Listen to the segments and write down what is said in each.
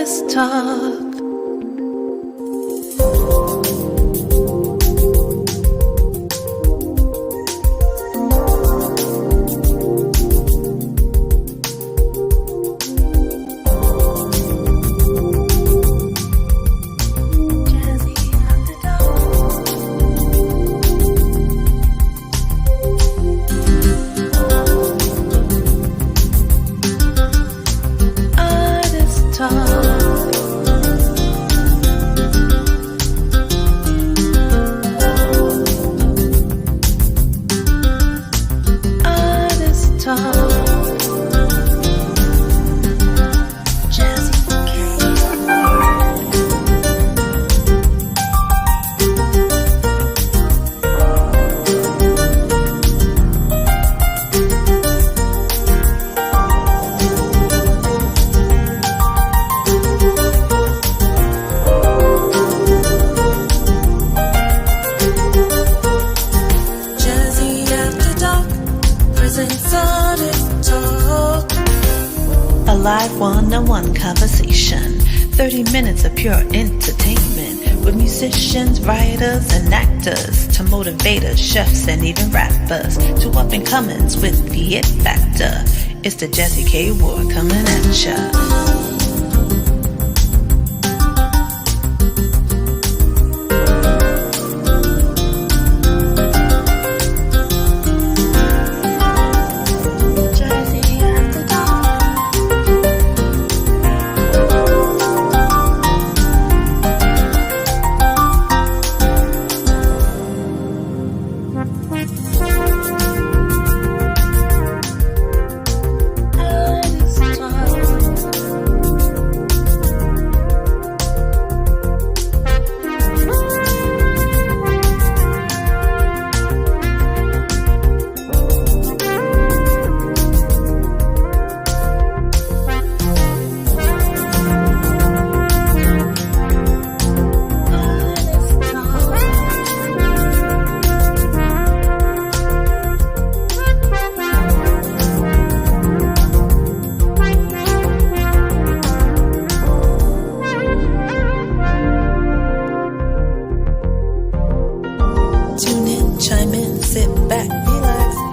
Artist Talk. Live one-on-one conversation, 30 minutes of pure entertainment with musicians, writers, and actors to motivators, chefs, and even rappers to up-and-comings with the it factor. It's the Jazzie KWard coming at ya.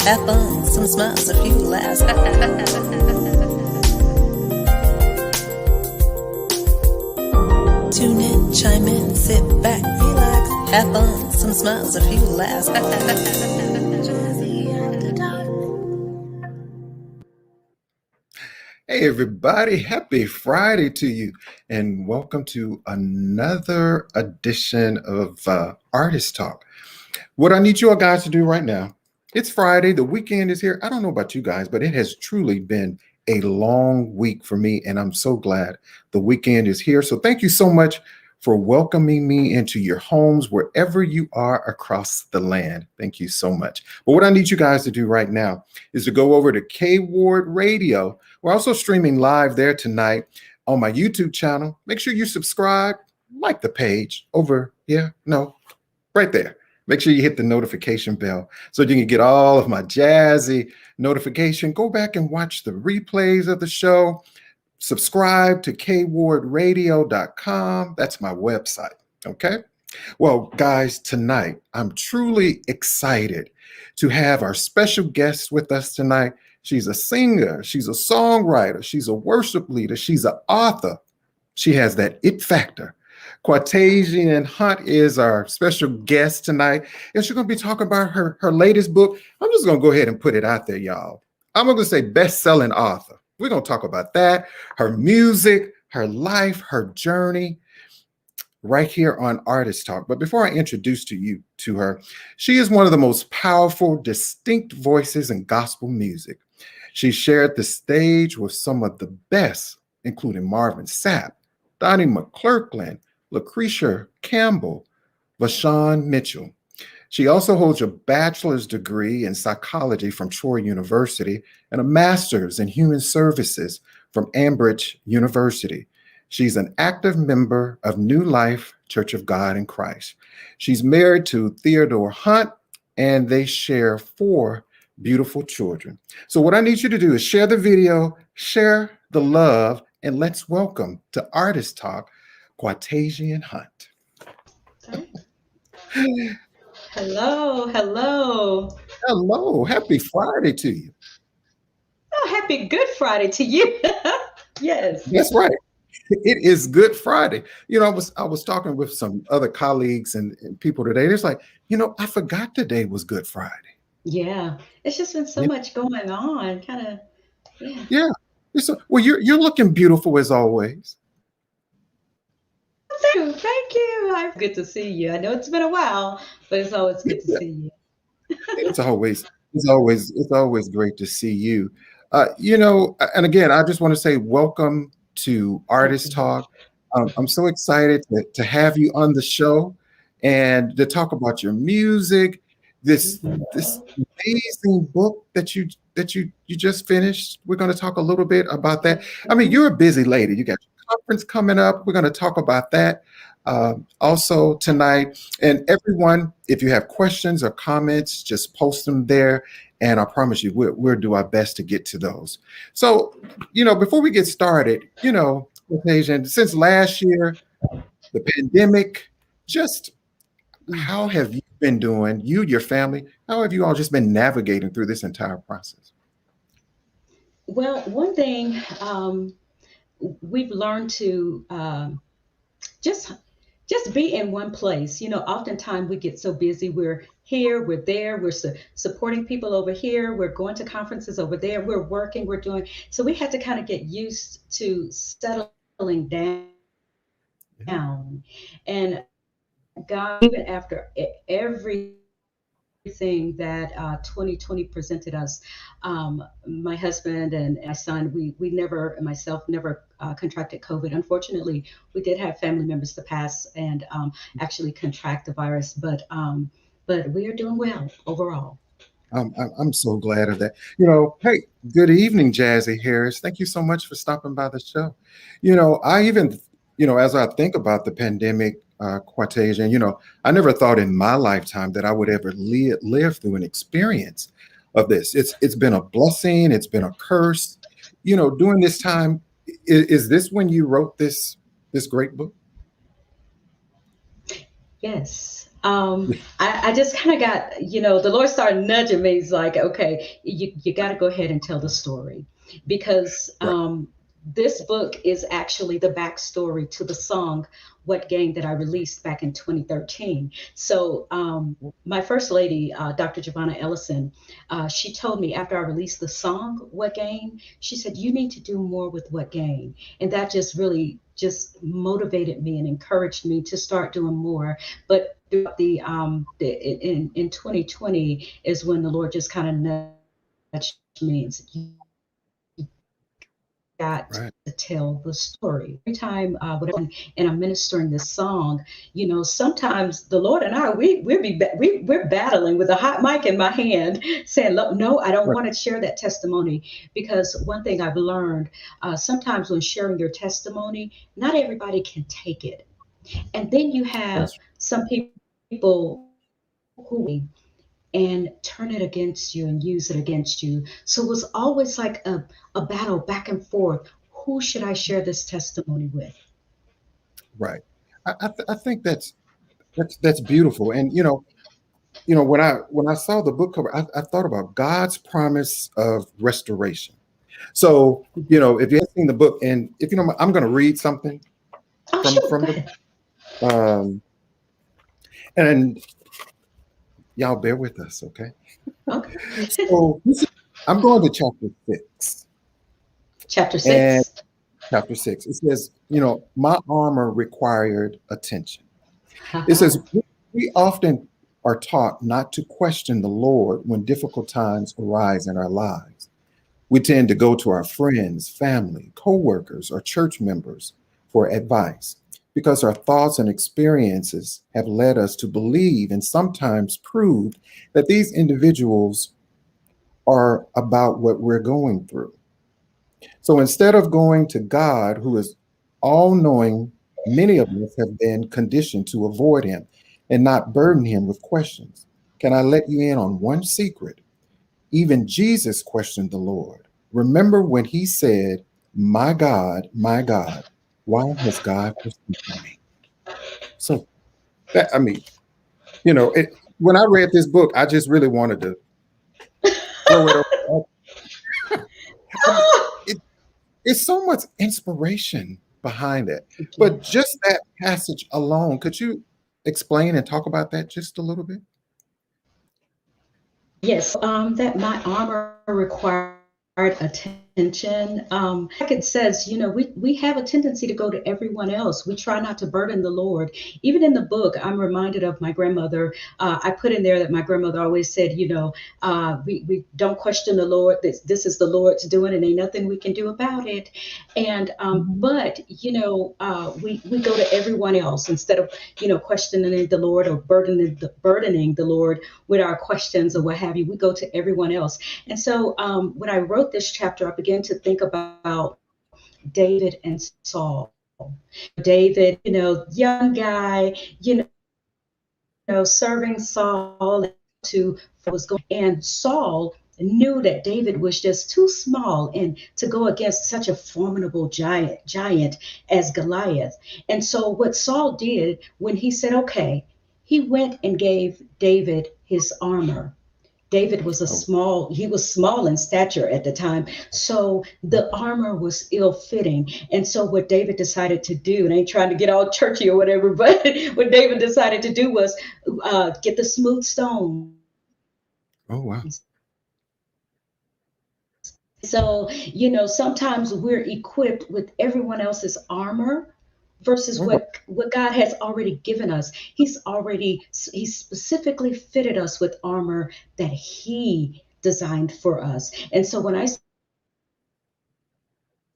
Have fun, some smiles, a few laughs. Tune in, chime in, sit back, relax. Have fun, some smiles, a few laughs. Hey everybody, happy Friday to you, and welcome to another edition of Artist Talk. What I need you all guys to do right now, it's Friday, the weekend is here. I don't know about you guys, but it has truly been a long week for me, and I'm so glad the weekend is here. So thank you so much for welcoming me into your homes, wherever you are across the land. Thank you so much. But what I need you guys to do right now is to go over to KWARD Radio. We're also streaming live there tonight on my YouTube channel. Make sure you subscribe, like the page over here. No, right there. Make sure you hit the notification bell so you can get all of my Jazzy notification. Go back and watch the replays of the show. Subscribe to KWARDradio.com. That's my website. Okay. Well, guys, tonight I'm truly excited to have our special guest with us tonight. She's a singer. She's a songwriter. She's a worship leader. She's an author. She has that it factor. KWATASIAN Hunt is our special guest tonight, and she's going to be talking about her latest book. I'm just going to go ahead and put it out there, y'all. I'm going to say best-selling author. We're going to talk about that, her music, her life, her journey, right here on Artist Talk. But before I introduce to her, she is one of the most powerful, distinct voices in gospel music. She shared the stage with some of the best, including Marvin Sapp, Donnie McClurkin, Lucretia Campbell, Vashawn Mitchell. She also holds a bachelor's degree in psychology from Troy University and a master's in human services from Ambridge University. She's an active member of New Life Church of God in Christ. She's married to Theodore Hunt, and they share 4 beautiful children. So what I need you to do is share the video, share the love, and let's welcome to Artist Talk, KWATASIAN Hunt. Hello, hello. Hello, happy Friday to you. Oh, happy Good Friday to you. Yes. That's right. It is Good Friday. I was talking with some other colleagues and people today. It's like, I forgot today was Good Friday. Yeah. It's just been so Yeah. much going on. Kind of, yeah. Yeah. Well, you're looking beautiful as always. Thank you. Thank you. Good to see you. I know it's been a while, but it's always good to Yeah. see you. It's always great to see you. And again, I just want to say welcome to Thank Artist you. Talk. I'm so excited to have you on the show and to talk about your music, this Mhm. this amazing book that you just finished. We're going to talk a little bit about that. I mean, you're a busy lady. You got your conference coming up. We're going to talk about that also tonight. And everyone, if you have questions or comments, just post them there. And I promise you, we'll do our best to get to those. So, before we get started, Asian, since last year, the pandemic, just Mm. how have you been doing? You, your family, how have you all just been navigating through this entire process? Well, one thing we've learned to just just be in one place. Oftentimes we get so busy. We're here, we're there, we're supporting people over here, we're going to conferences over there, we're working, we're doing. So we had to kind of get used to settling Yeah, down. And God, even after everything that 2020 presented us, my husband and my son, we never, and myself, never contracted COVID. Unfortunately, we did have family members to pass and actually contract the virus, but we are doing well overall. I'm so glad of that. Hey, good evening, Jazzie Harris. Thank you so much for stopping by the show. I even, as I think about the pandemic, Quatasia, I never thought in my lifetime that I would ever live through an experience of this. It's been a blessing. It's been a curse. During this time, is this when you wrote this great book? Yes. I just kind of got, the Lord started nudging me. He's like, okay, you got to go ahead and tell the story because Right. this book is actually the backstory to the song What Game that I released back in 2013. So, my first lady, Dr. Giovanna Ellison, she told me after I released the song What Game, she said, you need to do more with What Game. And that just really just motivated me and encouraged me to start doing more. But throughout in 2020 is when the Lord just kind of nudged me and said, "You got Right. to tell the story." Every time and I'm ministering this song, sometimes the Lord and I we're battling with a hot mic in my hand, saying, "Look, no, I don't Right. want to share that testimony," because one thing I've learned, sometimes when sharing your testimony, not everybody can take it. And then you have That's some people who and turn it against you and use it against you. So it was always like a battle back and forth. Who should I share this testimony with? right. I think that's beautiful. And when I saw the book cover, I thought about God's promise of restoration. So, if you have seen the book, and if I'm going to read something Oh, from sure, from go the ahead. um, and y'all bear with us, okay? Okay. So I'm going to chapter 6, Chapter and 6. chapter 6 it says, my armor required attention. It says we often are taught not to question the Lord when difficult times arise in our lives. We tend to go to our friends, family, coworkers, or church members for advice because our thoughts and experiences have led us to believe and sometimes proved that these individuals are about what we're going through. So instead of going to God, who is all knowing, many of us have been conditioned to avoid him and not burden him with questions. Can I let you in on one secret? Even Jesus questioned the Lord. Remember when he said, my God, why has God forsaken me? So that, I mean, when I read this book, I just really wanted to throw it over. I mean, it, it's so much inspiration behind it. But Yes. just that passage alone, could you explain and talk about that just a little bit? Yes, that my armor required attention. Like it says, we have a tendency to go to everyone else. We try not to burden the Lord. Even in the book, I'm reminded of my grandmother. I put in there that my grandmother always said, we don't question the Lord. This is the Lord's doing, and ain't nothing we can do about it. And Mhm. but we go to everyone else instead of questioning the Lord or burdening the Lord with our questions or what have you. We go to everyone else. And so when I wrote this chapter, I began to think about David and Saul. David, young guy, serving Saul to was going, and Saul knew that David was just too small and to go against such a formidable giant as Goliath. And so what Saul did when he said, okay, he went and gave David his armor. David was Oh, he was small in stature at the time. So the armor was ill fitting. And so what David decided to do, and I ain't trying to get all churchy or whatever, but what David decided to do was get the smooth stones. oh wow. So, sometimes we're equipped with everyone else's armor versus Oh, wow. what God has already given us. He specifically fitted us with armor that he designed for us. And so when I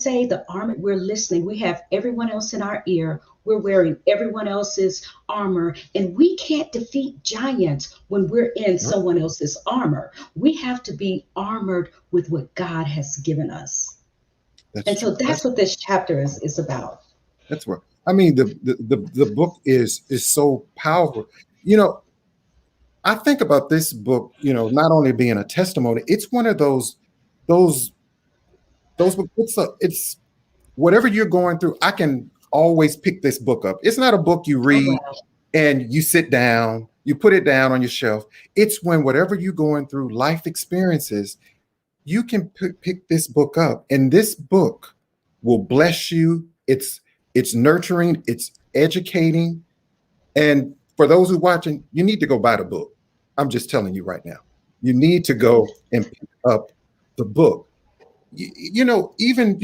say the armor, we're listening. We have everyone else in our ear. We're wearing everyone else's armor, and we can't defeat giants when we're in Right. someone else's armor. We have to be armored with what God has given us. That's And so true. that's what this chapter is about. That's what I mean. The book is so powerful. You know, I think about this book, not only being a testimony, it's one of those books. It's whatever you're going through, I can always pick this book up. It's not a book you Oh, read wow. and you sit down, you put it down on your shelf. It's when whatever you're going through, life experiences, you can pick this book up, and this book will bless you. It's nurturing, it's educating, and for those who are watching, you need to go buy the book. I'm just telling you right now. You need to go and pick up the book. Even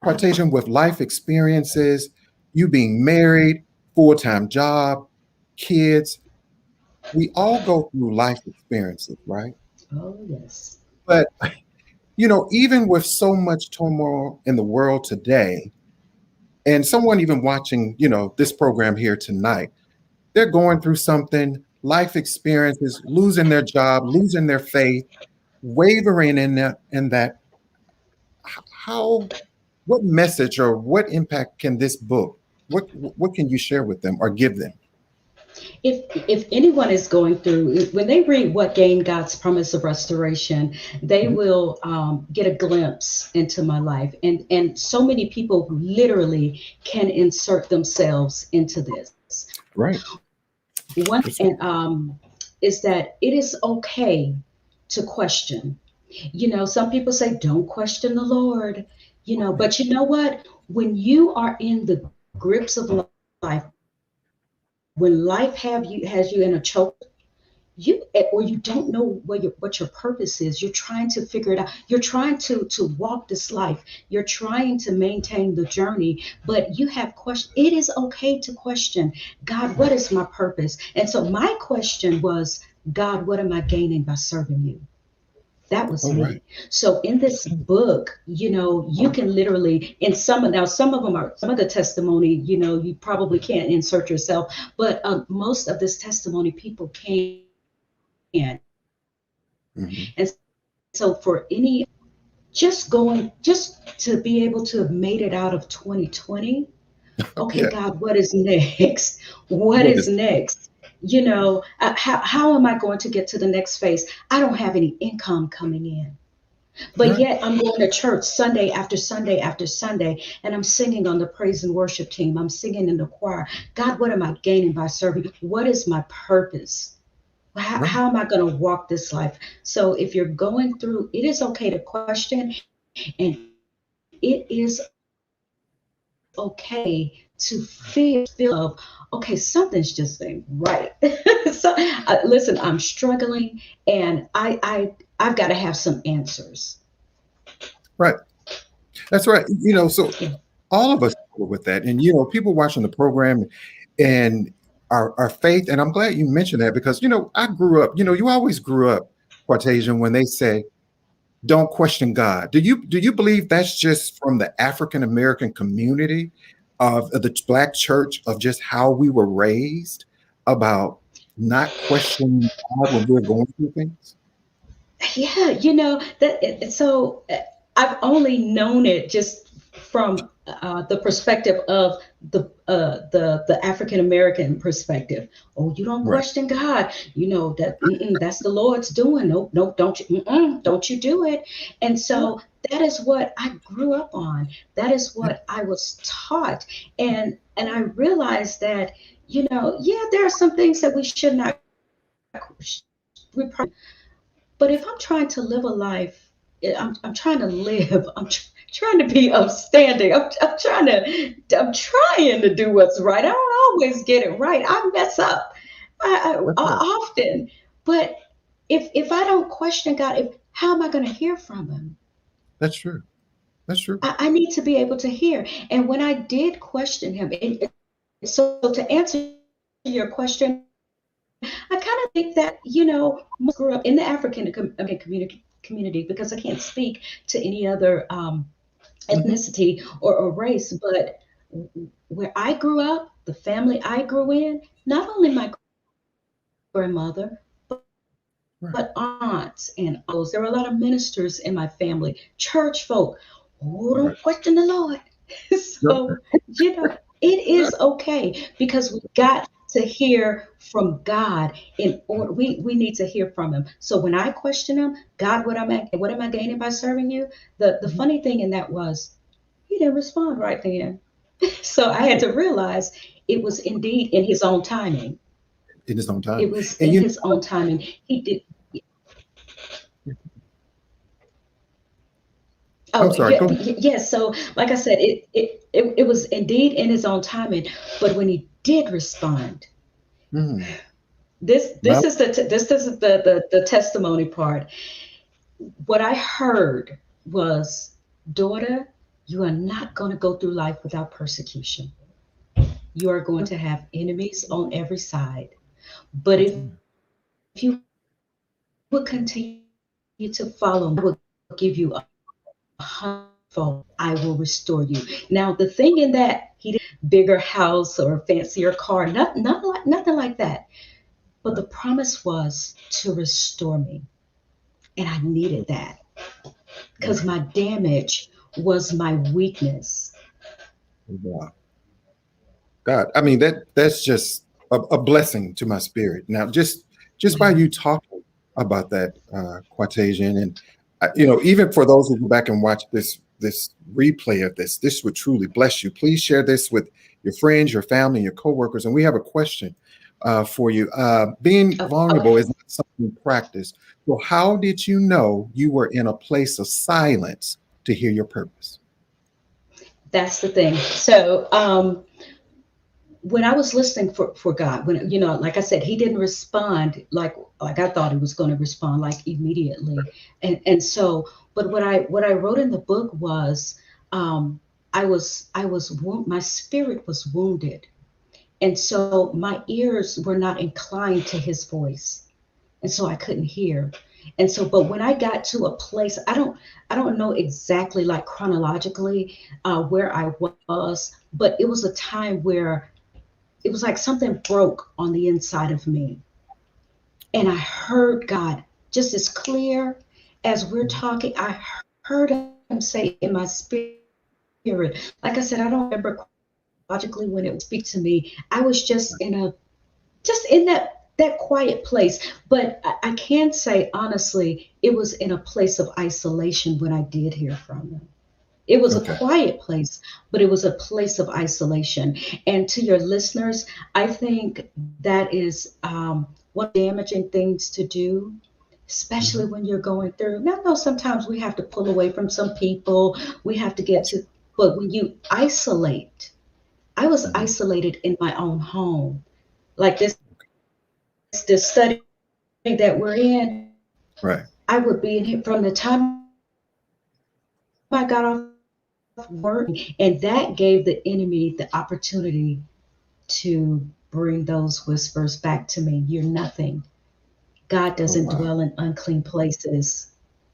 partaking with life experiences, you being married, full-time job, kids, we all go through life experiences, right? Oh, yes. But even with so much turmoil in the world today, and someone even watching, this program here tonight, they're going through something, life experiences, losing their job, losing their faith, wavering in that. How, what message or what impact can this book, what can you share with them or give them? If anyone is going through, when they read What Gained God's Promise of Restoration, they Mhm. will get a glimpse into my life. And so many people literally can insert themselves into this. Right. One That's right. and is that it is okay to question. Some people say, don't question the Lord, Yeah. but you know what? When you are in the grips of life, when life has you in a choke, or you don't know what your purpose is, you're trying to figure it out, you're trying to walk this life, you're trying to maintain the journey, but you have questions. It is okay to question, God, what is my purpose? And so my question was, God, what am I gaining by serving you? That was All right. me. So in this book, you can literally, in some of them are, some of the testimony, you probably can't insert yourself, but most of this testimony people can. Mhm. And so for any, just to be able to have made it out of 2020, okay, Yeah. God, what is next? What What is is next? How am I going to get to the next phase? I don't have any income coming in. But Right. yet I'm going to church Sunday after Sunday after Sunday, and I'm singing on the praise and worship team. I'm singing in the choir. God, what am I gaining by serving? What is my purpose? Right. How am I going to walk this life? So if you're going through, it is okay to question, and it is okay to feel of, okay, something's just ain't right. So listen, I'm struggling, and I've got to have some answers. Right. That's right. So Yeah. all of us struggle with that. And people watching the program and our faith. And I'm glad you mentioned that because I grew up. You always grew up, Quatasian, when they say, "Don't question God." Do you believe that's just from the African American community of the Black church of just how we were raised about not questioning God when we're going through things? Yeah, so I've only known it just from the perspective of the African American perspective. Oh, you don't Right. question God. You know that that's the Lord's doing. Nope, nope, don't you do it. And Right. so that is what I grew up on. That is what I was taught, and I realized that yeah, there are some things that we should not. But if I'm trying to live a life, I'm trying to live. Trying to be upstanding. I'm trying to do what's right. I don't always get it right. I mess up. That's right. Often. But if I don't question God, how am I going to hear from Him? That's true. That's true. I need to be able to hear. And when I did question Him, so to answer your question, I kind of think that, most grew up in the African community because I can't speak to any other Mhm. ethnicity or race, but where I grew up, the family I grew in, not only my grandmother, Right. but aunts and uncles. There were a lot of ministers in my family, church folk who Right. don't question the Lord. Yep. So, it is okay because we got to hear from God in order. We need to hear from Him. So when I question Him, God, what am I gaining by serving you? The Mhm. funny thing in that was He didn't respond right then. So I had Right. to realize it was indeed in His own timing. In his own It time. was And in His own timing. He did. I'm Oh, sorry, yeah, go ahead. yes. So, like I said, it was indeed in His own timing. But when He did respond, Mhm. this Well, is the testimony part. What I heard was, daughter, you are not going to go through life without persecution. You are going to have enemies on every side. But that's if right. you would continue to follow me, I will give you a hundredfold. I will restore you. Now, the thing in that, he didn't bigger house or fancier car, nothing like that. But Right. the promise was to restore me. And I needed that because Okay. my damage was my weakness. Wow. God, I mean that's just a blessing to my spirit. Now, just by Wow. you talking about that, Quatasian, and even for those who go back and watch this replay of this would truly bless you. Please share this with your friends, your family, your coworkers. And we have a question for you. Being vulnerable Okay. is not something you practice. So, how did you know you were in a place of silence to hear your purpose? That's the thing. So, when I was listening for God, when like I said, He didn't respond like I thought He was going to respond like immediately, and so, but what I wrote in the book was, my spirit was wounded, and so my ears were not inclined to His voice, and so I couldn't hear. And so, but when I got to a place, I don't know exactly like chronologically where I was, but it was a time where it was like something broke on the inside of me. And I heard God just as clear as we're Mhm. talking. I heard Him say in my spirit, like I said, I don't remember logically when it would speak to me. I was just in that. that quiet place. But I can say honestly, it was in a place of isolation when I did hear from them. It was a Okay. quiet place, but it was a place of isolation. And to your listeners, I think that is one damaging things to do, especially Mhm. when you're going through. Now, I know sometimes we have to pull away from some people, we have to get to, but when you isolate, I was Mhm. isolated in my own home. Like this study that we're in, Right. I would be in here from the time I got off work, and that gave the enemy the opportunity to bring those whispers back to me. You're nothing. God Oh, doesn't wow. dwell in unclean places.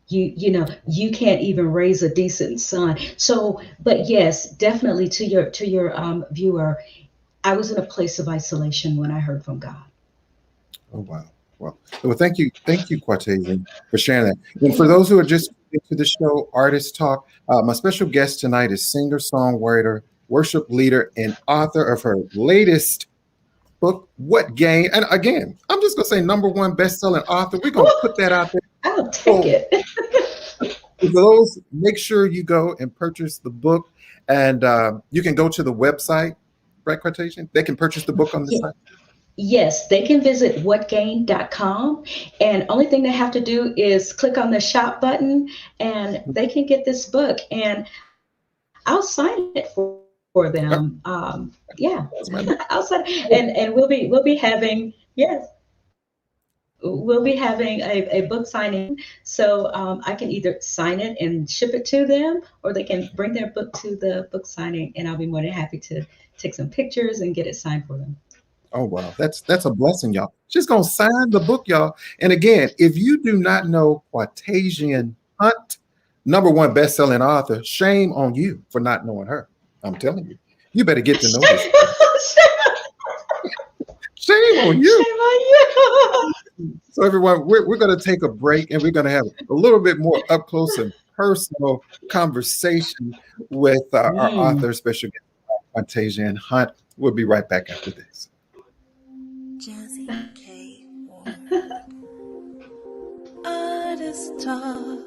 You know you can't even raise a decent son. So, but yes, definitely to your viewer, I was in a place of isolation when I heard from God. Oh, wow. Well, thank you, Quatasian, for sharing that. And for those who are just into the show, Artist Talk, my special guest tonight is singer, songwriter, worship leader, and author of her latest book, What Game. And again, I'm just gonna say number one best-selling author. We're gonna put that out there. I'll take So it. for those, make sure you go and purchase the book, and you can go to the website, right, Quotation? They can purchase the book on the Ye- site. Yes, they can visit whatgain.com, and only thing they have to do is click on the shop button and they can get this book, and I'll sign it for Oh, them. Yeah, that's my I'll sign, and we'll be having, yes, we'll be having a book signing. So I can either sign it and ship it to them, or they can bring their book to the book signing, and I'll be more than happy to take some pictures and get it signed for them. Oh, wow, that's a blessing, y'all. She's gonna sign the book, y'all. And again, if you do not know Quatasian Hunt, number one best-selling author, shame on you for not knowing her. I'm telling you, you better get to know this. Shame on you. Shame on you. So, everyone, we're going to take a break and we're going to have a little bit more up close and personal conversation with our Mm. author, special guest, Quatasian Hunt. We'll be right back after this. Jazzie KWard. Artist Talk.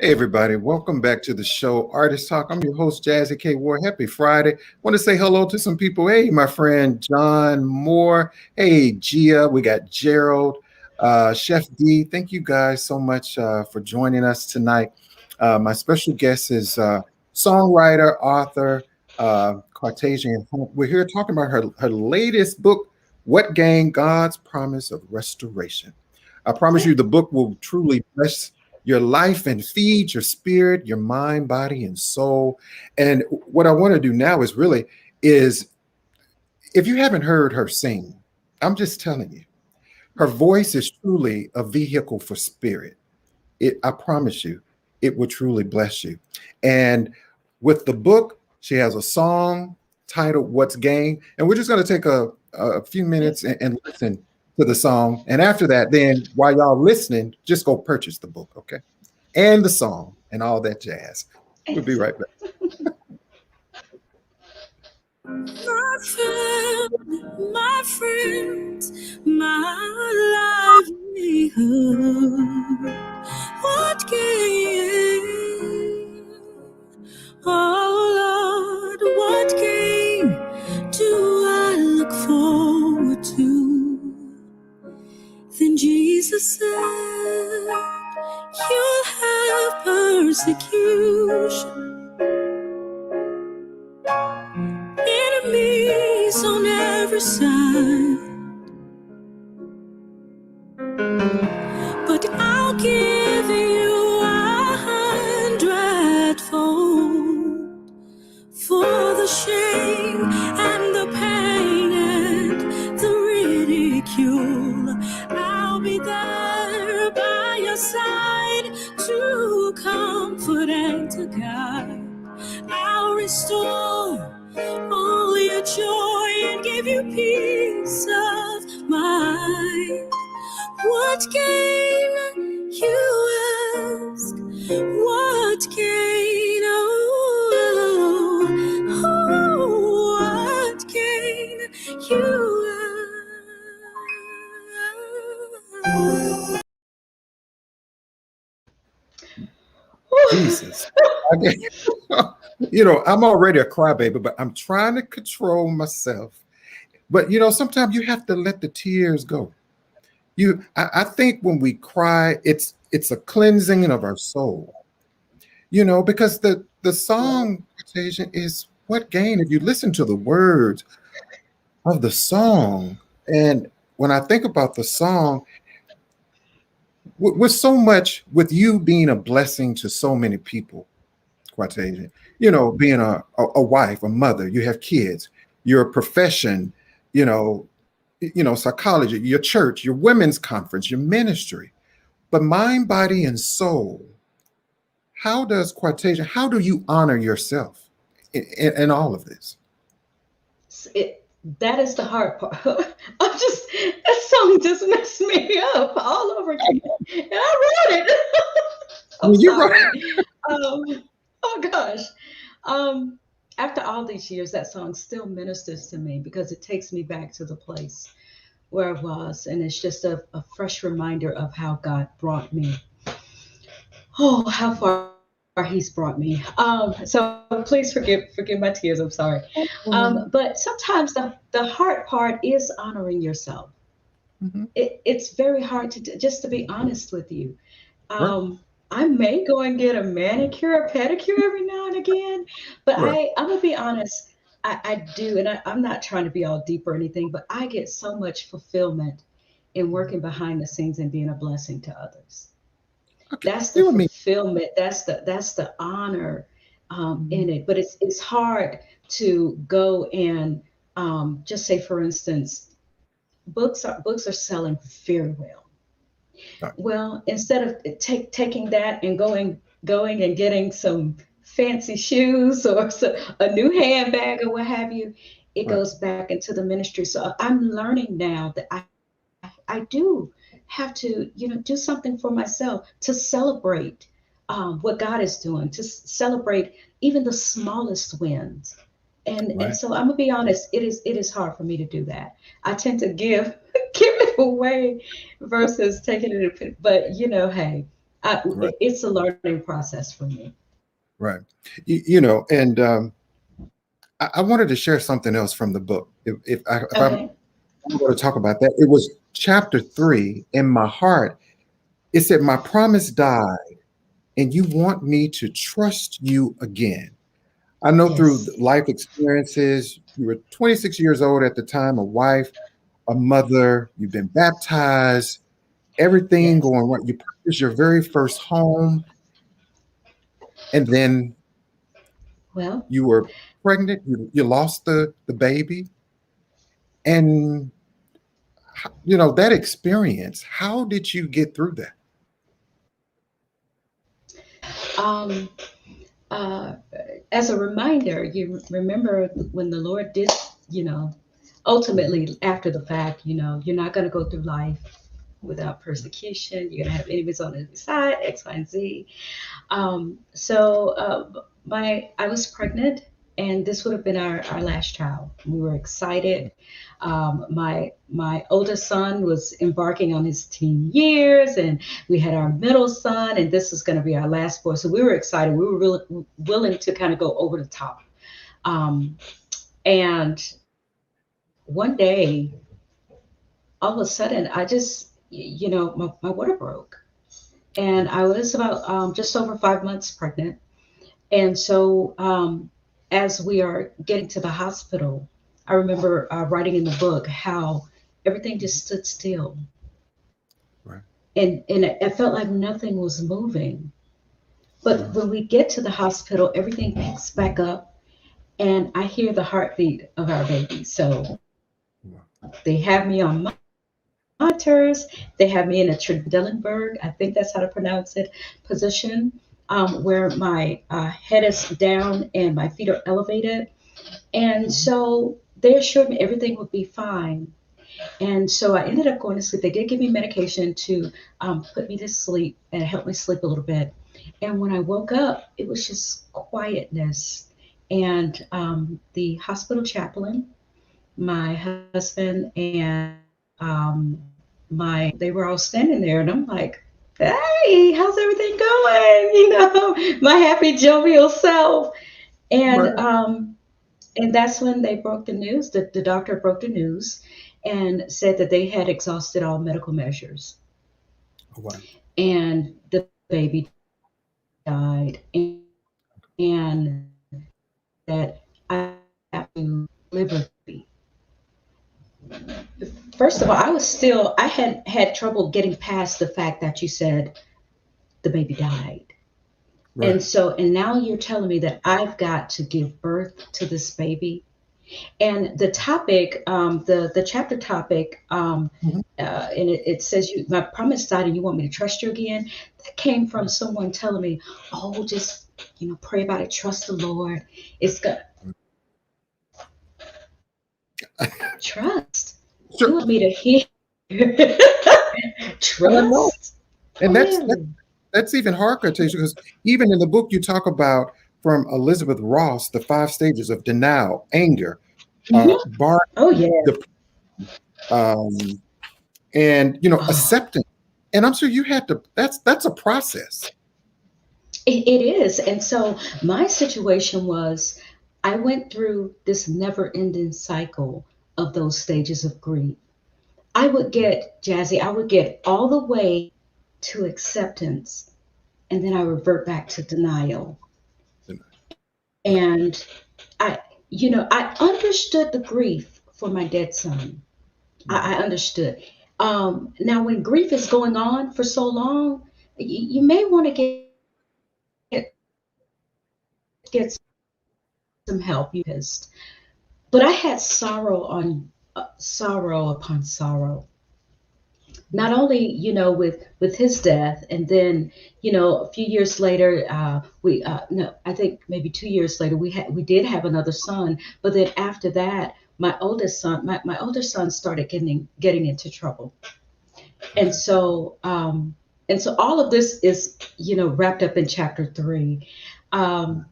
Hey, everybody, welcome back to the show, Artist Talk. I'm your host, Jazzie KWard. Happy Friday. Want to say hello to some people. Hey, my friend John Moore. Hey, Gia. We got Gerald, Chef D. Thank you guys so much for joining us tonight. My special guest is songwriter, author, Quatasian Hunt. We're here talking about her latest book, What Gain? God's Promise of Restoration. I promise you the book will truly bless your life and feed your spirit, your mind, body, and soul. And what I want to do now is if you haven't heard her sing, I'm just telling you, her voice is truly a vehicle for spirit. I promise you, it will truly bless you. And with the book, she has a song titled What's Gain. And we're just going to take a few minutes and listen to the song. And after that, then while y'all listening, just go purchase the book, okay? And the song and all that jazz. We'll be right back. My friends, my livelihood. What gain? Oh Lord, what gain do I look persecution, enemies on every side. But I'll give you 100-fold for the shame and the pain and the ridicule. I'll be there by your side to comfort and to guide. I'll restore all your joy and give you peace of mind. What gain you ask? What gain? What gain you ask? Jesus. I'm already a crybaby, but I'm trying to control myself. But sometimes you have to let the tears go. I think when we cry, it's a cleansing of our soul. Because the song quotation is what gain if you listen to the words of the song. And when I think about the song, with so much, with you being a blessing to so many people, quotation, being a wife, a mother, you have kids, your profession, psychology, your church, your women's conference, your ministry, but mind, body, and soul. How do you honor yourself in all of this? That is the hard part. That song just messed me up all over again. And I wrote it. I'm sorry. Oh gosh. After all these years, that song still ministers to me because it takes me back to the place where I was. And it's just a fresh reminder of how God brought me. Oh, how far he's brought me. So please forgive my tears. I'm sorry. But sometimes the hard part is honoring yourself. Mm-hmm. It's very hard just to be honest with you. Right. I may go and get a manicure or pedicure every now and again, but Right. I'm gonna be honest. I do, and I'm not trying to be all deep or anything, but I get so much fulfillment in working behind the scenes and being a blessing to others. Okay. That's the fulfillment. That's the honor in it. But it's hard to go and just say, for instance, books are selling very well. Right. Well, instead of taking that and going and getting some fancy shoes or a new handbag or what have you, it Right. goes back into the ministry. So I'm learning now that I do have to, do something for myself to celebrate what God is doing, to celebrate even the smallest wins. And Right. so I'm gonna be honest, it is hard for me to do that. I tend to give give it away versus taking it. But hey, Right. it's a learning process for me. Right. And I wanted to share something else from the book. If I'm Okay. going to talk about that, it was chapter 3. In my heart, it said, "My promise died, and you want me to trust you again." I know through Yes. life experiences, you were 26 years old at the time, a wife, a mother, you've been baptized, everything Yes. going right. You purchased your very first home, and then Well, you were pregnant, you lost the baby. And that experience, how did you get through that? um, uh, as a reminder, you remember when the Lord did, you know, Mhm. ultimately after the fact, you're not going to go through life without persecution. You're going to have enemies on every side, X, Y, and Z. So I was pregnant, and this would have been our last child. We were excited. My oldest son was embarking on his teen years, and we had our middle son, and this is going to be our last boy. So we were excited. We were really willing to kind of go over the top. Um, and one day, all of a sudden, I just, my water broke. and I was about just over 5 months pregnant. And so, as we are getting to the hospital, I remember writing in the book how everything just stood still, Right. and it felt like nothing was moving. But Right. when we get to the hospital, everything picks back up, and I hear the heartbeat of our baby. So Wow. they have me on monitors. They have me in a Trendelenburg, I think that's how to pronounce it, position, where my head is down and my feet are elevated. And Mhm. so they assured me everything would be fine. And so I ended up going to sleep. They did give me medication to put me to sleep and help me sleep a little bit. And when I woke up, it was just quietness. And the hospital chaplain, my husband, and they were all standing there, and I'm like, "Hey, how's everything going?" My happy jovial self. And Right. that's when they broke the news. The doctor broke the news and said that they had exhausted all medical measures, Oh, wow. and the baby died, and that I have to live with it. First of all, I had trouble getting past the fact that you said the baby died. Right. And now you're telling me that I've got to give birth to this baby. And the topic, the chapter topic, Mhm. and it says, my promise died and you want me to trust you again. That came from someone telling me, oh, just, pray about it, trust the Lord. It's got trust. You Sure. want me to hear And I know. trust? And Oh, that's really? that's even harder to because even in the book you talk about from Elizabeth Ross, the 5 stages of denial, anger, Hmm. bar, Oh, yeah. um, and Oh, acceptance. And I'm sure you had to. That's a process. it is. And so my situation was I went through this never ending cycle of those stages of grief. I would get all the way to acceptance, and then I revert back to denial. Right. And I, I understood the grief for my dead son. Mhm. I understood. Now, when grief is going on for so long, you may want to get some help. You pissed, but I had sorrow on sorrow upon sorrow. Not only with his death, and then a few years later, we no, I think maybe 2 years later, we did have another son. But then after that, my older son started getting into trouble. And Okay. so all of this is wrapped up in chapter 3. Right. um,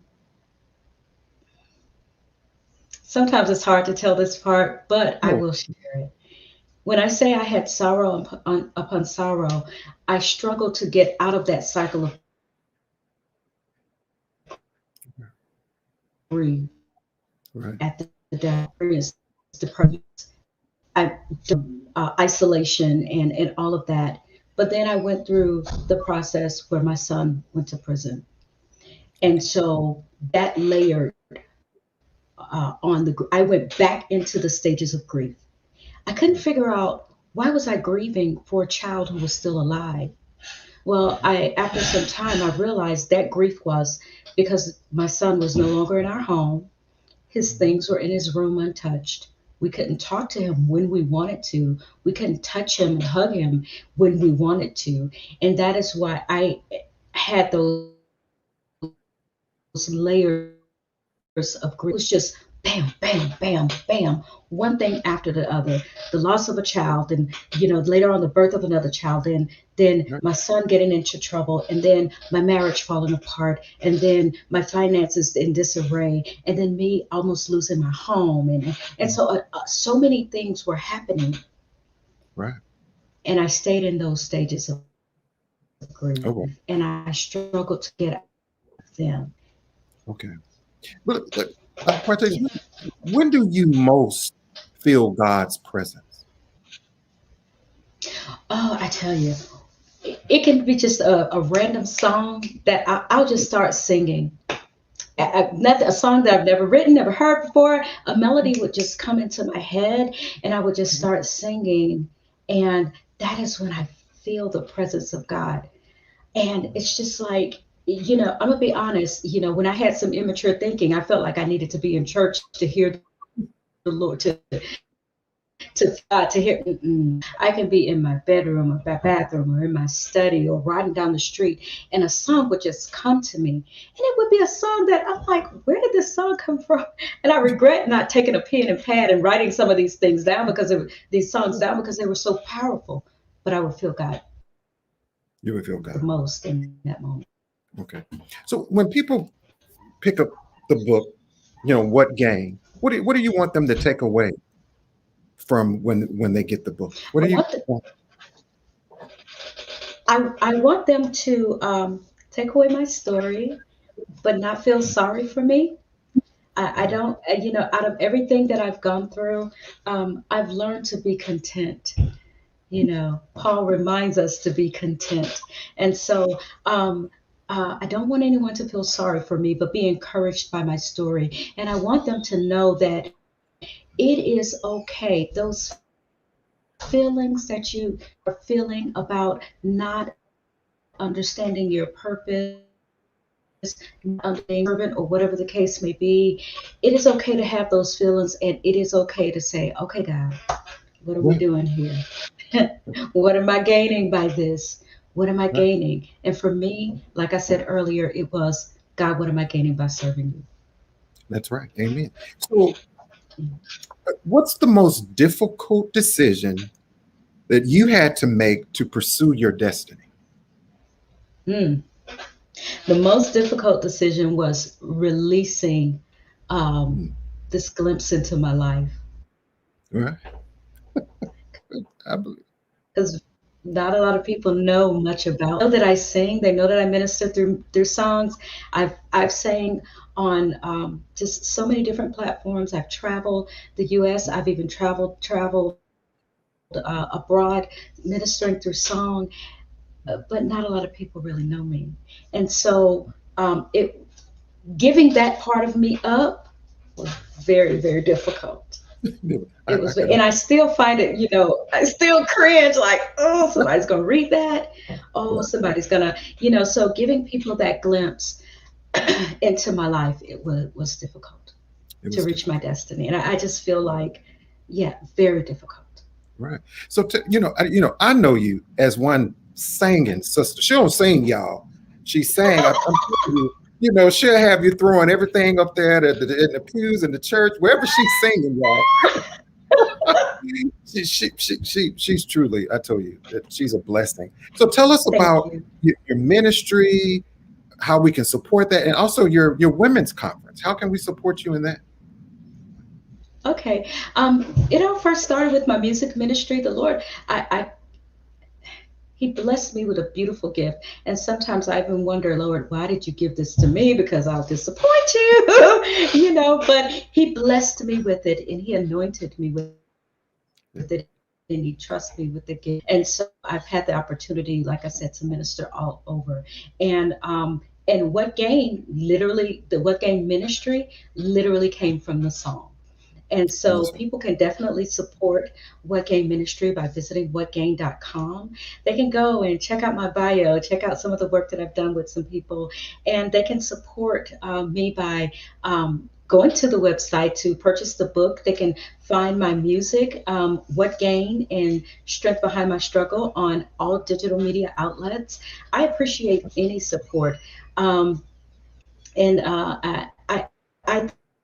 Sometimes it's hard to tell this part, but I Oh, will share it. When I say I had sorrow upon sorrow, I struggled to get out of that cycle of grief right. at the death, depression, I, isolation, and all of that. But then I went through the process where my son went to prison. And so that layered I went back into the stages of grief. I couldn't figure out why was I grieving for a child who was still alive. Well, I after some time I realized that grief was because my son was no longer in our home. His Mhm. things were in his room untouched. We couldn't talk to him when we wanted to. We couldn't touch him and hug him when we wanted to. And that is why I had those layers of grief. It was just bam, bam, bam, bam, one thing after the other. The loss of a child, and later on the birth of another child, and then Right. my son getting into trouble, and then my marriage falling apart, and then my finances in disarray, and then me almost losing my home, and Mhm. so so many things were happening, Right. and I stayed in those stages of Oh, grief, well. and I struggled to get out of them. Okay. But Quantasia, Yeah. when do you most feel God's presence? Oh, I tell you. It can be just a random song that I'll just start singing. Nothing, a song that I've never written, never heard before. A melody would just come into my head, and I would just start singing. And that is when I feel the presence of God. And it's just like, I'm gonna be honest, when I had some immature thinking, I felt like I needed to be in church to hear the Lord, to hear. I can be in my bedroom or my bathroom or in my study or riding down the street, and a song would just come to me, and it would be a song that I'm like, where did this song come from? And I regret not taking a pen and pad and writing some of these things down, these songs down, because they were so powerful. But I would feel God You would feel the God. most in that moment. Okay. So when people pick up the book, what game? What do you want them to take away from when they get the book? What I do you want the, want? I want them to take away my story, but not feel sorry for me. I don't, out of everything that I've gone through, I've learned to be content. Paul reminds us to be content. And so I don't want anyone to feel sorry for me, but be encouraged by my story. And I want them to know that it is okay. Those feelings that you are feeling about not understanding your purpose, servant, or whatever the case may be, it is okay to have those feelings, and it is okay to say, okay, God, what are we Right. doing here? What am I gaining by this? What am I Right. gaining? And for me, like I said earlier, it was, God, what am I gaining by serving you? That's right. Amen. So what's the most difficult decision that you had to make to pursue your destiny? Hmm. The most difficult decision was releasing um, Hmm. this glimpse into my life, Right. I believe. because not a lot of people know much about. They know that I sing. They know that I minister through songs. I've sang on just so many different platforms. I've traveled the U.S. I've even traveled abroad, ministering through song. But not a lot of people really know me, and so it giving that part of me up was very, very difficult. It I was, could. and I still find it, I still cringe, like, oh, somebody's gonna read that. Oh, Right. somebody's gonna, so giving people that glimpse into my life, it was difficult It to was reach my difficult. destiny. And I just feel like, yeah, very difficult. Right. So I know you as one singing sister. She don't sing, y'all. She sang. I'm telling you. She'll have you throwing everything up there in the pews in the church, wherever she's singing, y'all. She's truly, I tell you, that she's a blessing. So tell us Thank about you. your ministry, how we can support that, and also your women's conference. How can we support you in that? Okay. It all first started with my music ministry. The Lord, He blessed me with a beautiful gift. And sometimes I even wonder, Lord, why did you give this to me? Because I'll disappoint you, but He blessed me with it, and He anointed me with it, and He trusts me with the gift. And so I've had the opportunity, like I said, to minister all over. And what gain ministry literally came from the song. And so Awesome. people can definitely support What Gain Ministry by visiting whatgain.com. They can go and check out my bio, check out some of the work that I've done with some people, and they can support me by going to the website to purchase the book. They can find my music, What Gain and Strength Behind My Struggle, on all digital media outlets. I appreciate any support. And I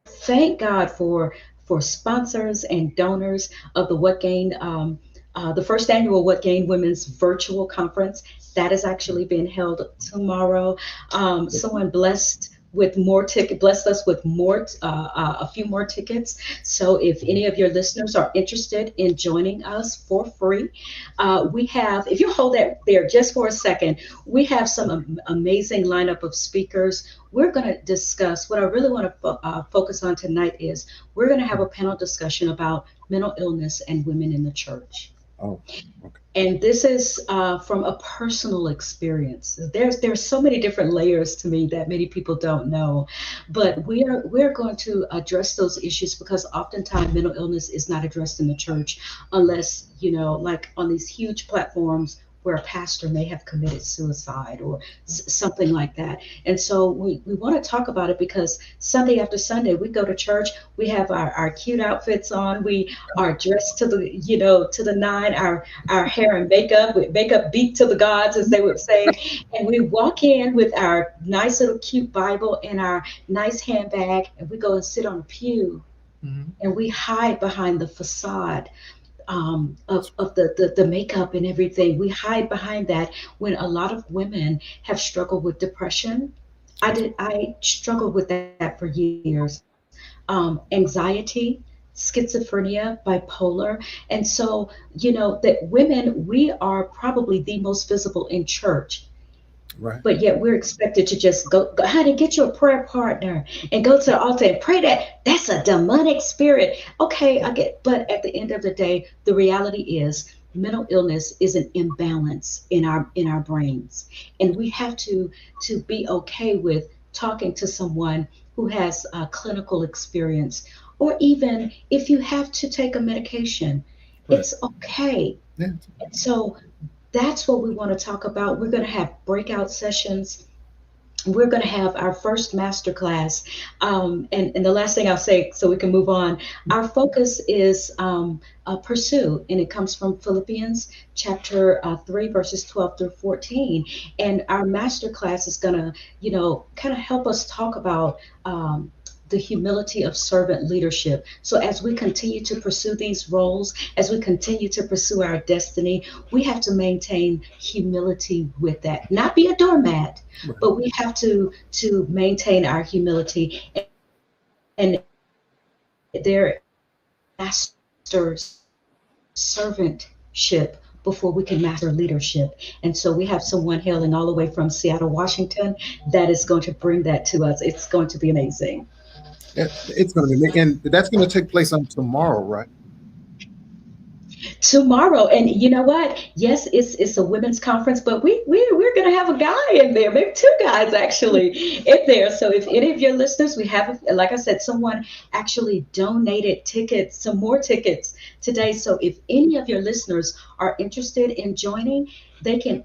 thank God for sponsors and donors of the What Gain, the first annual What Gain Women's Virtual Conference that is actually being held tomorrow. Someone blessed us with a few more tickets. So if any of your listeners are interested in joining us for free, we have. If you hold that there just for a second, we have some amazing lineup of speakers. We're going to discuss what I really want to focus on tonight is we're going to have a panel discussion about mental illness and women in the church. Oh, okay. And this is from a personal experience. There's so many different layers to me that many people don't know, but we're going to address those issues because oftentimes mental illness is not addressed in the church unless, like on these huge platforms where a pastor may have committed suicide or something like that. And so we want to talk about it because Sunday after Sunday we go to church, we have our cute outfits on, we are dressed to the to the nine, our hair and makeup with makeup beat to the gods, as they would say. And we walk in with our nice little cute Bible and our nice handbag, and we go and sit on a pew Mhm. and we hide behind the facade of the makeup and everything. We hide behind that when a lot of women have struggled with depression. I struggled with that for years. Anxiety, schizophrenia, bipolar. And so, that women, we are probably the most visible in church, Right. but yet we're expected to just go, honey, get you a prayer partner and go to the altar and pray. That's a demonic spirit. Okay, I get, but at the end of the day, the reality is mental illness is an imbalance in our brains. And we have to be okay with talking to someone who has clinical experience, or even if you have to take a medication, Right. it's okay. Yeah. So that's what we want to talk about. We're going to have breakout sessions. We're going to have our first master class. And the last thing I'll say so we can move on, our focus is pursue, and it comes from Philippians chapter 3, verses 12 through 14. And our master class is going to, kind of help us talk about the humility of servant leadership. So, as we continue to pursue these roles, as we continue to pursue our destiny, we have to maintain humility with that. Not be a doormat, Right. but we have to maintain our humility. And their master's servantship before we can master leadership. And so we have someone hailing all the way from Seattle, Washington, that is going to bring that to us. It's going to be amazing. It's going to be, and that's going to take place on tomorrow, right? Tomorrow, and you know what, yes, it's a women's conference, but we're gonna have a guy in there, maybe two guys actually in there. So if any of your listeners, we have, like I said, someone actually donated tickets, some more tickets today. So if any of your listeners are interested in joining, they can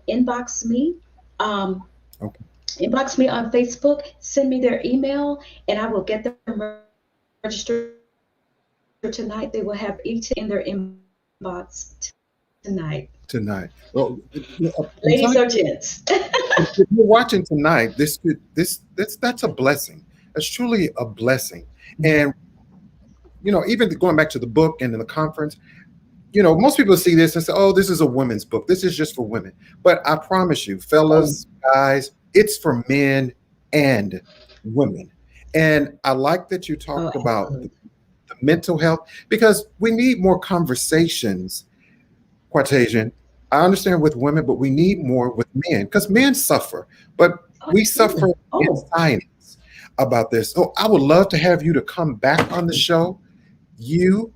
um, Okay. inbox me on Facebook, send me their email, and I will get them registered tonight. They will have each in their inbox tonight. Tonight. Well, I'm Ladies telling or gents. you, if you're watching tonight, that's a blessing. That's truly a blessing. And even going back to the book and in the conference, most people see this and say, "Oh, this is a women's book. This is just for women." But I promise you, fellas, guys, it's for men and women. And I like that you Oh, talked about absolutely. the mental health because we need more conversations, Quatasian. I understand with women, but we need more with men because men suffer, but Oh, we suffer absolutely. in Oh, silence about this. So I would love to have you to come back on the show, you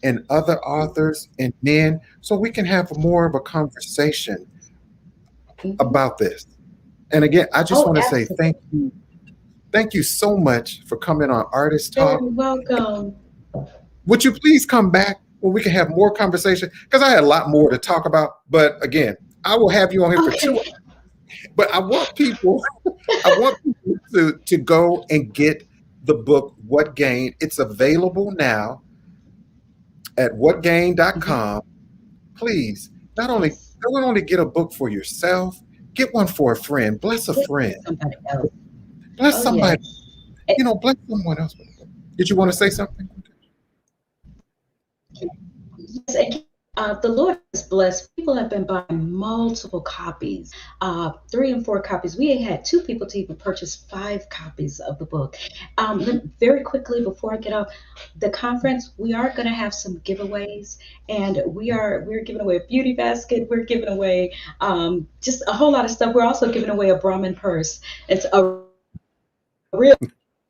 and other authors and men, so we can have more of a conversation mhm. about this. And again, I just Oh, want to say absolutely. thank you so much for coming on Artist Very Talk. welcome. Would you please come back where we can have more conversation? Because I had a lot more to talk about, but again, I will have you on here for two. Okay. But I want people, I want people to go and get the book What Gain. It's available now at Mhm. whatgain.com. Please, Yes. not only get a book for yourself, get one for a friend. Bless a Give it to friend. somebody else. Bless Oh, somebody. yes. Eh, Bless someone else with a book. Did you want to say something? Yes, and the Lord is blessed. People have been buying multiple copies, 3 and 4 copies. We had two people to even purchase 5 copies of the book. Very quickly before I get off the conference, we are going to have some giveaways, and we're giving away a beauty basket. We're giving away just a whole lot of stuff. We're also giving away a Brahmin purse. It's a real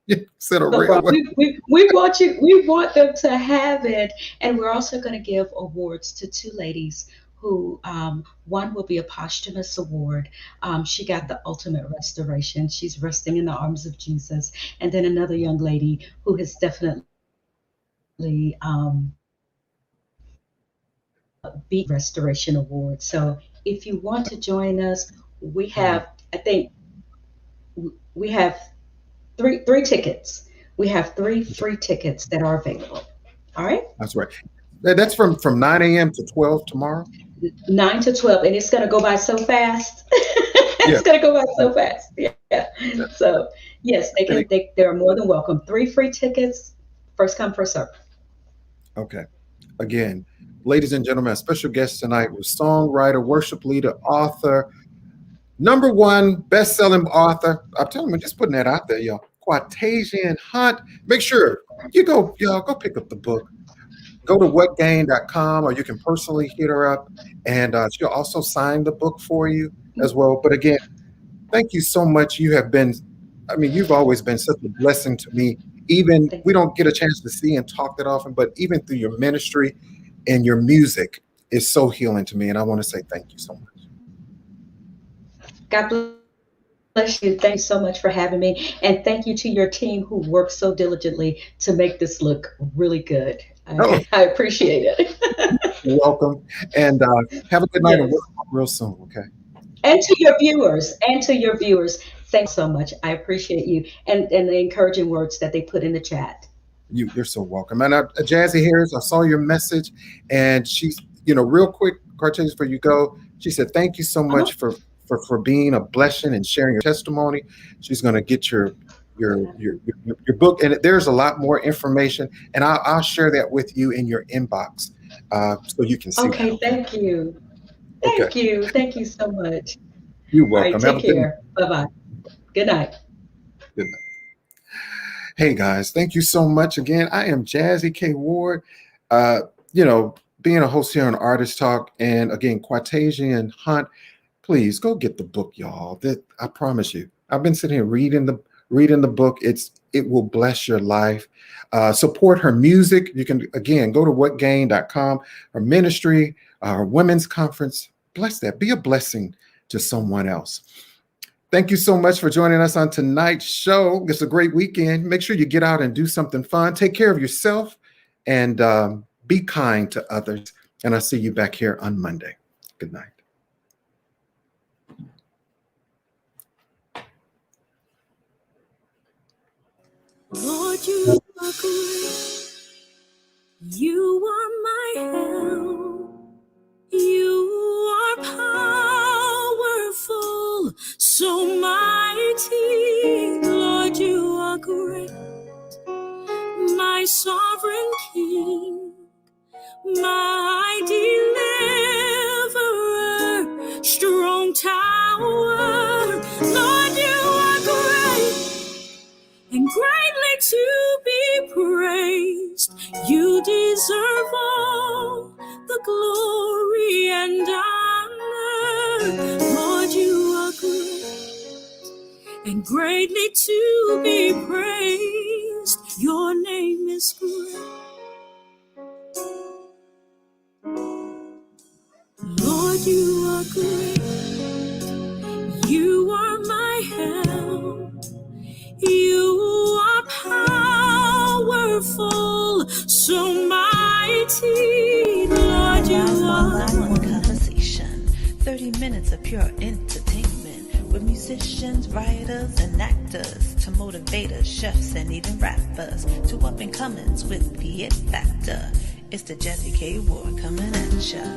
Instead of No real. problem. We want you. We want them to have it, and we're also going to give awards to two ladies who. One will be a posthumous award. She got the ultimate restoration. She's resting in the arms of Jesus, and then another young lady who has definitely beat restoration award. So if you want to join us, we Mhm. have. I think we have three tickets. We have three free tickets that are available. All right. That's right. That's from 9 a.m. to 12 tomorrow. 9 to 12, and it's gonna go by so fast. Yeah. It's gonna go by so fast. Yeah. Yeah. So yes, they And can. They're more than welcome. Three free tickets. First come, first serve. okay. Again, ladies and gentlemen, our special guest tonight was songwriter, worship leader, author, number one best-selling author. I'm telling you, just putting that out there, y'all. KWATASIAN Hunt. Make sure y'all go pick up the book. Go to whatgain.com, or you can personally hit her up, and she'll also sign the book for you as well. But again, thank you so much. You've always been such a blessing to me. Even Thank we you. don't get a chance to see and talk that often, but even through your ministry and your music is so healing to me. And I want to say thank you so much. God bless you. Thanks so much for having me, and thank you to your team who worked so diligently to make this look really good. Oh, I appreciate it. you're welcome. And have a good night, and we'll Yes. talk real soon, okay? And to your viewers, thanks so much. I appreciate you and the encouraging words that they put in the chat. You're so welcome. And Jazzie Harris, I saw your message, and she's, real quick, Cartesian, before you go, she said, thank you so Uh-huh. much for being a blessing and sharing your testimony. She's going to get your book, and there's a lot more information, and I'll share that with you in your inbox, so you can see that. Okay, thank you. Okay. Thank you. Thank you so much. You're All right, welcome. Have take a good care. Bye bye. Good night. night. Hey guys, thank you so much again. I am Jazzie KWard. Being a host here on Artist Talk, and again, KWATASIAN Hunt. Please go get the book, y'all. That I promise you. I've been sitting here reading the book. It will bless your life. Support her music. You can again go to whatgain.com. Her ministry, her women's conference. Bless that. Be a blessing to someone else. Thank you so much for joining us on tonight's show. It's a great weekend. Make sure you get out and do something fun. Take care of yourself, and be kind to others. And I'll see you back here on Monday. Good night. Lord, you are great. You are my help. You are powerful, so mighty. Lord, you are great. My sovereign King, my deliverer, strong tower. Lord, you are great and greatly to be praised. You deserve all the glory and honor. Lord, you are great and greatly to be praised. Your name is great. Lord, you are great. You are my help. You are powerful, so mighty. Lord, you Live are one-on-one conversation, 30 minutes of pure entertainment with musicians, writers, and actors, to motivators, chefs, and even rappers, to up-and-comings with the it factor. It's the Jazzie KWard coming at ya.